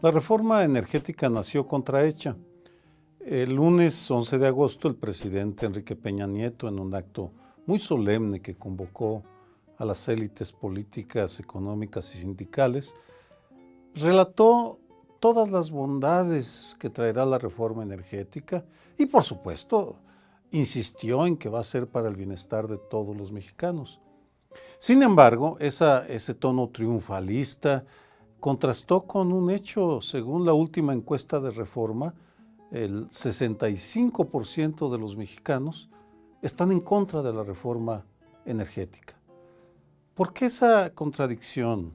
La reforma energética nació contrahecha. El lunes 11 de agosto, el presidente Enrique Peña Nieto, en un acto muy solemne que convocó a las élites políticas, económicas y sindicales, relató todas las bondades que traerá la reforma energética y, por supuesto, insistió en que va a ser para el bienestar de todos los mexicanos. Sin embargo, ese tono triunfalista contrastó con un hecho. Según la última encuesta de Reforma, el 65% de los mexicanos están en contra de la reforma energética. ¿Por qué esa contradicción?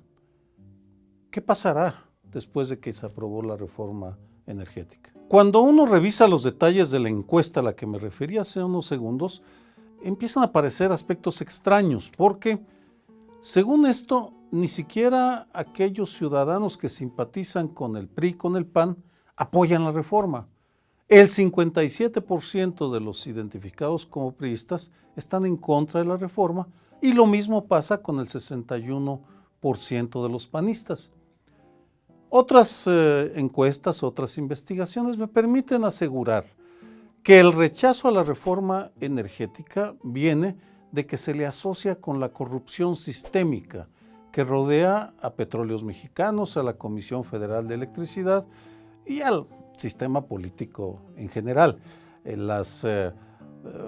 ¿Qué pasará después de que se aprobó la reforma energética? Cuando uno revisa los detalles de la encuesta a la que me refería hace unos segundos, empiezan a aparecer aspectos extraños, porque, según esto, ni siquiera aquellos ciudadanos que simpatizan con el PRI, con el PAN, apoyan la reforma. El 57% de los identificados como priistas están en contra de la reforma y lo mismo pasa con el 61% de los panistas. Otras encuestas, otras investigaciones me permiten asegurar que el rechazo a la reforma energética viene de que se le asocia con la corrupción sistémica que rodea a Petróleos Mexicanos, a la Comisión Federal de Electricidad y al sistema político en general. Las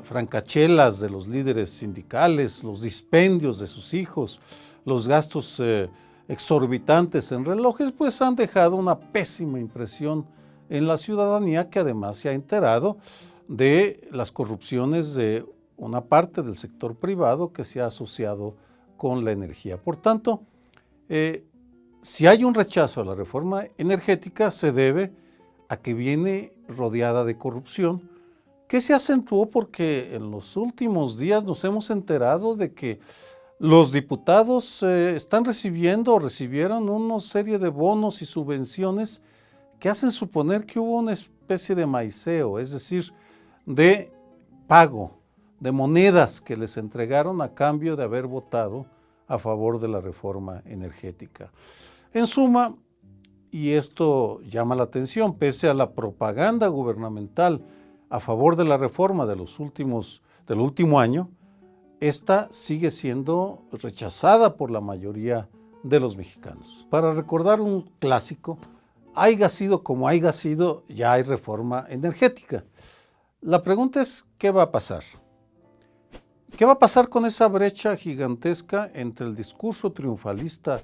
francachelas de los líderes sindicales, los dispendios de sus hijos, los gastos exorbitantes en relojes, pues han dejado una pésima impresión en la ciudadanía, que además se ha enterado de las corrupciones de una parte del sector privado que se ha asociado con la energía. Por tanto, si hay un rechazo a la reforma energética, se debe a que viene rodeada de corrupción, que se acentuó porque en los últimos días nos hemos enterado de que los diputados están recibiendo o recibieron una serie de bonos y subvenciones que hacen suponer que hubo una especie de maiceo, es decir, de pago, de monedas que les entregaron a cambio de haber votado a favor de la reforma energética. En suma, y esto llama la atención, pese a la propaganda gubernamental a favor de la reforma del último año, esta sigue siendo rechazada por la mayoría de los mexicanos. Para recordar un clásico, haiga sido como haiga sido, ya hay reforma energética. La pregunta es, ¿qué va a pasar? ¿Qué va a pasar con esa brecha gigantesca entre el discurso triunfalista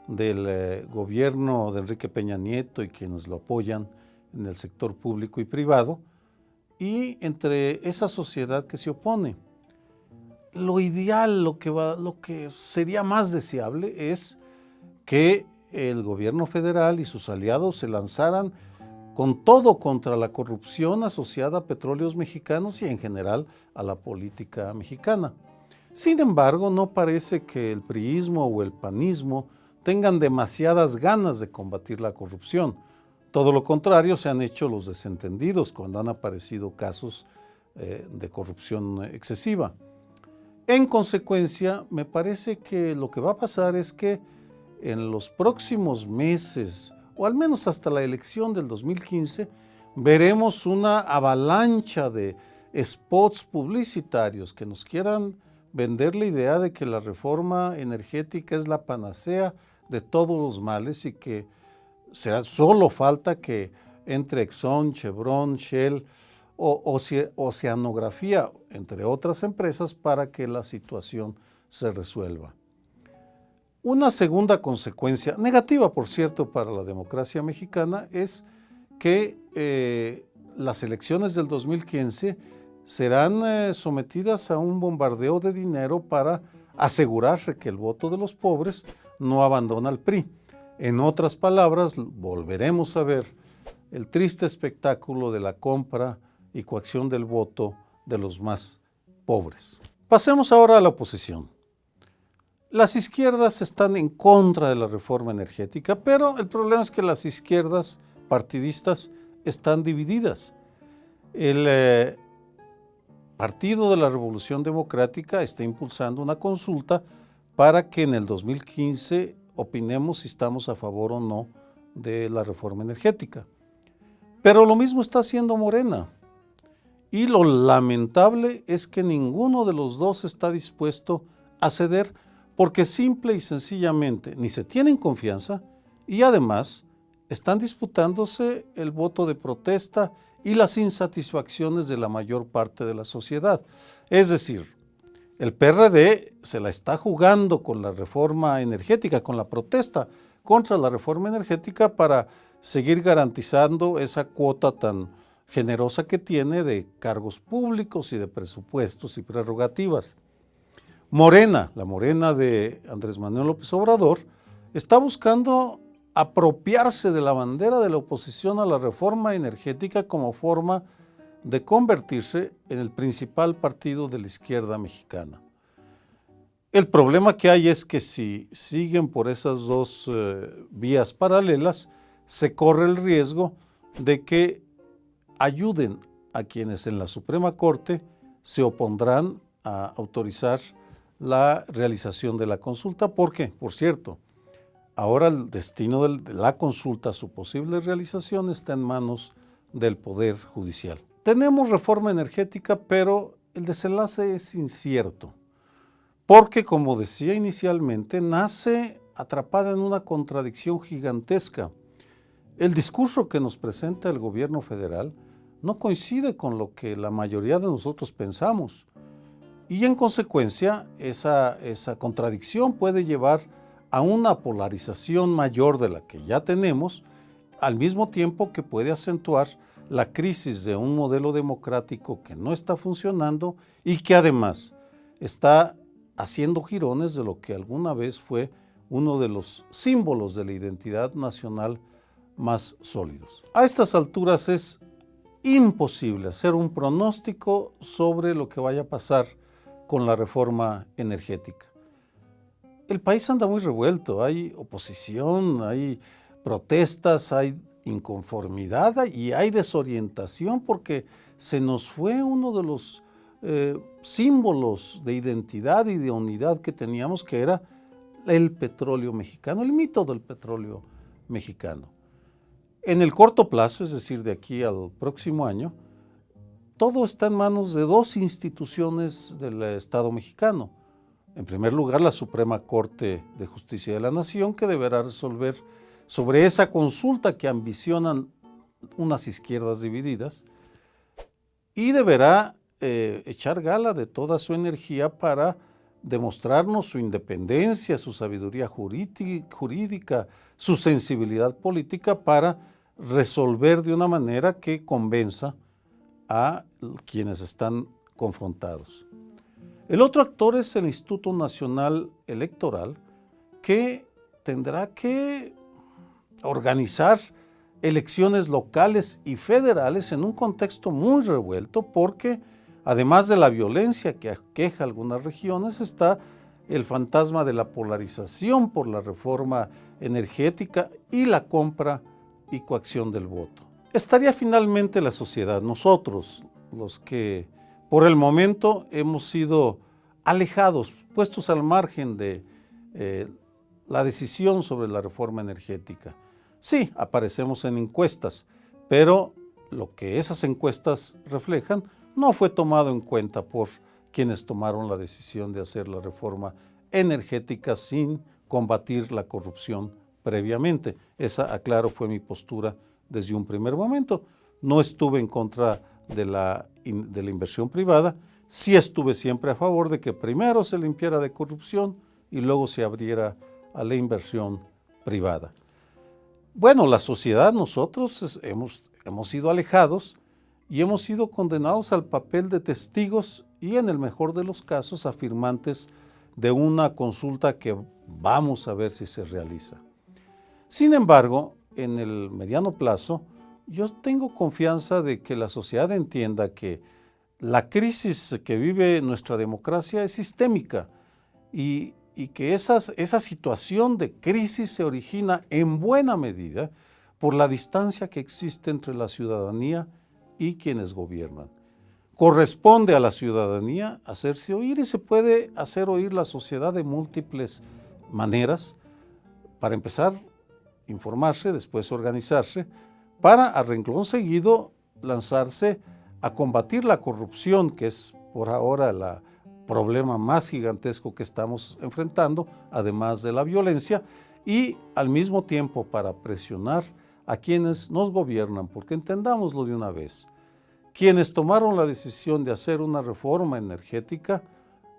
del gobierno de Enrique Peña Nieto y quienes lo apoyan en el sector público y privado, y entre esa sociedad que se opone? Lo ideal, lo que sería más deseable es que el gobierno federal y sus aliados se lanzaran con todo contra la corrupción asociada a Petróleos Mexicanos y en general a la política mexicana. Sin embargo, no parece que el priismo o el panismo tengan demasiadas ganas de combatir la corrupción. Todo lo contrario, se han hecho los desentendidos cuando han aparecido casos de corrupción excesiva. En consecuencia, me parece que lo que va a pasar es que en los próximos meses, o al menos hasta la elección del 2015, veremos una avalancha de spots publicitarios que nos quieran vender la idea de que la reforma energética es la panacea de todos los males y que solo falta que entre Exxon, Chevron, Shell o Oceanografía, entre otras empresas, para que la situación se resuelva. Una segunda consecuencia, negativa por cierto para la democracia mexicana, es que las elecciones del 2015 serán sometidas a un bombardeo de dinero para asegurarse que el voto de los pobres no abandona al PRI. En otras palabras, volveremos a ver el triste espectáculo de la compra y coacción del voto de los más pobres. Pasemos ahora a la oposición. Las izquierdas están en contra de la reforma energética, pero el problema es que las izquierdas partidistas están divididas. El Partido de la Revolución Democrática está impulsando una consulta para que en el 2015 opinemos si estamos a favor o no de la reforma energética. Pero lo mismo está haciendo Morena. Y lo lamentable es que ninguno de los dos está dispuesto a ceder porque simple y sencillamente ni se tienen confianza y además están disputándose el voto de protesta y las insatisfacciones de la mayor parte de la sociedad. Es decir, el PRD se la está jugando con la reforma energética, con la protesta contra la reforma energética para seguir garantizando esa cuota tan generosa que tiene de cargos públicos y de presupuestos y prerrogativas. Morena, la Morena de Andrés Manuel López Obrador, está buscando apropiarse de la bandera de la oposición a la reforma energética como forma de convertirse en el principal partido de la izquierda mexicana. El problema que hay es que si siguen por esas dos vías paralelas, se corre el riesgo de que ayuden a quienes en la Suprema Corte se opondrán a autorizar la realización de la consulta, porque, por cierto, ahora el destino de la consulta, su posible realización, está en manos del Poder Judicial. Tenemos reforma energética, pero el desenlace es incierto, porque, como decía inicialmente, nace atrapada en una contradicción gigantesca. El discurso que nos presenta el gobierno federal no coincide con lo que la mayoría de nosotros pensamos. Y en consecuencia, esa contradicción puede llevar a una polarización mayor de la que ya tenemos, al mismo tiempo que puede acentuar la crisis de un modelo democrático que no está funcionando y que además está haciendo jirones de lo que alguna vez fue uno de los símbolos de la identidad nacional más sólidos. A estas alturas es imposible hacer un pronóstico sobre lo que vaya a pasar con la reforma energética. El país anda muy revuelto, hay oposición, hay protestas, hay inconformidad y hay desorientación porque se nos fue uno de los símbolos de identidad y de unidad que teníamos, que era el petróleo mexicano, el mito del petróleo mexicano. En el corto plazo, es decir, de aquí al próximo año, todo está en manos de dos instituciones del Estado mexicano. En primer lugar, la Suprema Corte de Justicia de la Nación, que deberá resolver sobre esa consulta que ambicionan unas izquierdas divididas, y deberá echar gala de toda su energía para demostrarnos su independencia, su sabiduría jurídica, su sensibilidad política para resolver de una manera que convenza a quienes están confrontados. El otro actor es el Instituto Nacional Electoral, que tendrá que organizar elecciones locales y federales en un contexto muy revuelto, porque además de la violencia que aqueja algunas regiones, está el fantasma de la polarización por la reforma energética y la compra y coacción del voto. Estaría finalmente la sociedad, nosotros, los que por el momento hemos sido alejados, puestos al margen de la decisión sobre la reforma energética. Sí, aparecemos en encuestas, pero lo que esas encuestas reflejan no fue tomado en cuenta por quienes tomaron la decisión de hacer la reforma energética sin combatir la corrupción previamente. Esa, aclaro, fue mi postura desde un primer momento. No estuve en contra de la inversión privada, sí estuve siempre a favor de que primero se limpiara de corrupción y luego se abriera a la inversión privada. Bueno, la sociedad, nosotros hemos sido alejados y hemos sido condenados al papel de testigos y, en el mejor de los casos, afirmantes de una consulta que vamos a ver si se realiza. Sin embargo, en el mediano plazo, yo tengo confianza de que la sociedad entienda que la crisis que vive nuestra democracia es sistémica y que esa situación de crisis se origina en buena medida por la distancia que existe entre la ciudadanía y quienes gobiernan. Corresponde a la ciudadanía hacerse oír y se puede hacer oír la sociedad de múltiples maneras. Para empezar, informarse, después organizarse, para a renglón seguido lanzarse a combatir la corrupción, que es por ahora el problema más gigantesco que estamos enfrentando, además de la violencia, y al mismo tiempo para presionar a quienes nos gobiernan, porque entendámoslo de una vez. Quienes tomaron la decisión de hacer una reforma energética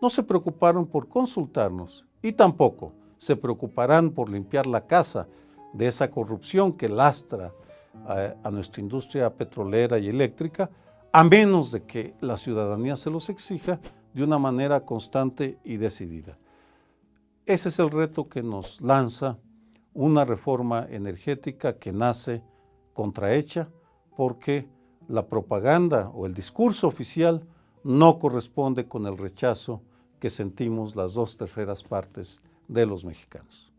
no se preocuparon por consultarnos y tampoco se preocuparán por limpiar la casa de esa corrupción que lastra a nuestra industria petrolera y eléctrica, a menos de que la ciudadanía se los exija de una manera constante y decidida. Ese es el reto que nos lanza una reforma energética que nace contrahecha porque la propaganda o el discurso oficial no corresponde con el rechazo que sentimos las 2/3 partes de los mexicanos.